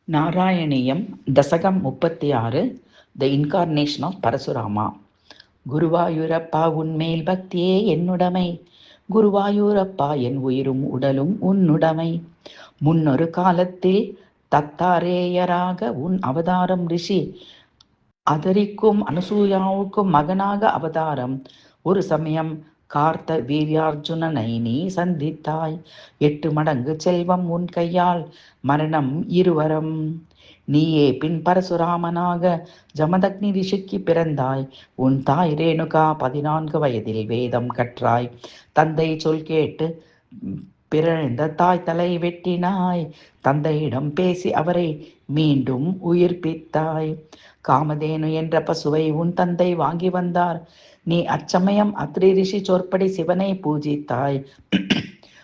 நாராயணியம் தசகம் 36 த incarnation of Parashurama. Guruvayurappa உன்மேல் பக்தியே என்னுடைமை, குருவாயூரப்பா என் உயிரும் உடலும் உன்னுடைமை. முன்னொரு காலத்தில் தத்தாரேயராக உன் அவதாரம் ரிஷி அதரிக்கும் அனுசூயாவுக்கும் மகனாக அவதாரம். ஒரு சமயம் கார்த்த வீரியார்ஜுனனை நீ சந்தித்தாய். 8 மடங்கு செல்வம் உன் கையால், மரணம் இருவரம். நீயே பின் பரசுராமனாக ஜமதக்னி ரிஷிக்கு பிறந்தாய். உன் தாய் ரேணுகா 14 வயதில் வேதம் கற்றாய். தந்தை சொல் கேட்டு பிறந்த தாய் தலை வெட்டினாய். தந்தையிடம் பேசி அவரை மீண்டும் உயிர்ப்பித்தாய். காமதேனு என்ற பசுவை உன் தந்தை வாங்கி வந்தார். நீ அச்சமயம் அத்ரி ரிஷி சொற்படி சிவனை பூஜித்தாய்.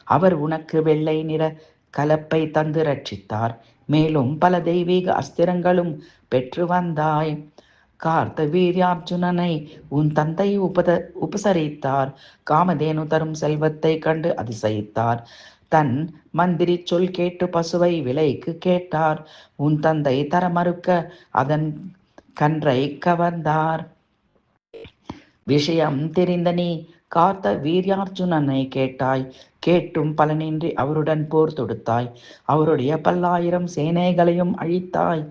அவர் உனக்கு வெள்ளை நிற கலப்பை தந்து ரட்சித்தார். மேலும் பல தெய்வீக அஸ்திரங்களும் பெற்று வந்தாய். கார்த்த வீரியார்ஜுனனை உன் தந்தை உபசரித்தார். காமதேனு தரும் செல்வத்தை கண்டு அதிசயித்தார். தன் மந்திரி சொல் கேட்டு பசுவை விலைக்கு கேட்டார். உன் தந்தை தர மறுக்க அதன் கன்றை கவர்ந்தார். விஷயம் தெரிந்த நீ கார்த்த வீரியார்ஜுனனை கேட்டாய். கேட்டும் பலனின்றி அவருடன் போர் தொடுத்தாய். அவருடைய 1000 சேனைகளையும் அழித்தாய்.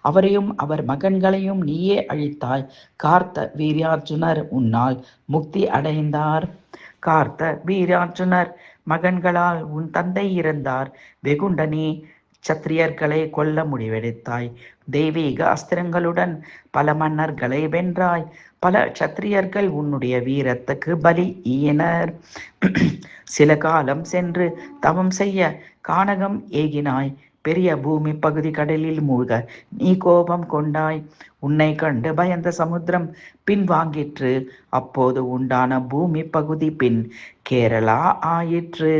அவரையும் அவர் மகன்களையும் நீயே அழித்தாய். கார்த்த வீரியார்ஜுனர் உன்னால் முக்தி அடைந்தார். கார்த்த வீரியார்ஜுனர் மகன்களால் உன் தந்தை இறந்தார். வெகுண்டனி சத்திரியர்களை கொல்ல முடிவெடுத்தாய். தெய்வீக அஸ்திரங்களுடன் பல மன்னர்களை வென்றாய். பல சத்திரியர்கள் உன்னுடைய வீரத்துக்கு பலி ஈயினர். சில காலம் சென்று தவம் செய்ய கானகம் ஏகினாய். பெரிய பூமி பகுதி கடலில் மூழ்க நீ கோபம் கொண்டாய். உன்னை கண்டு பயந்த சமுத்திரம் பின் வாங்கிற்று. அப்போது உண்டான பூமி பகுதி பின் கேரளா ஆயிற்று.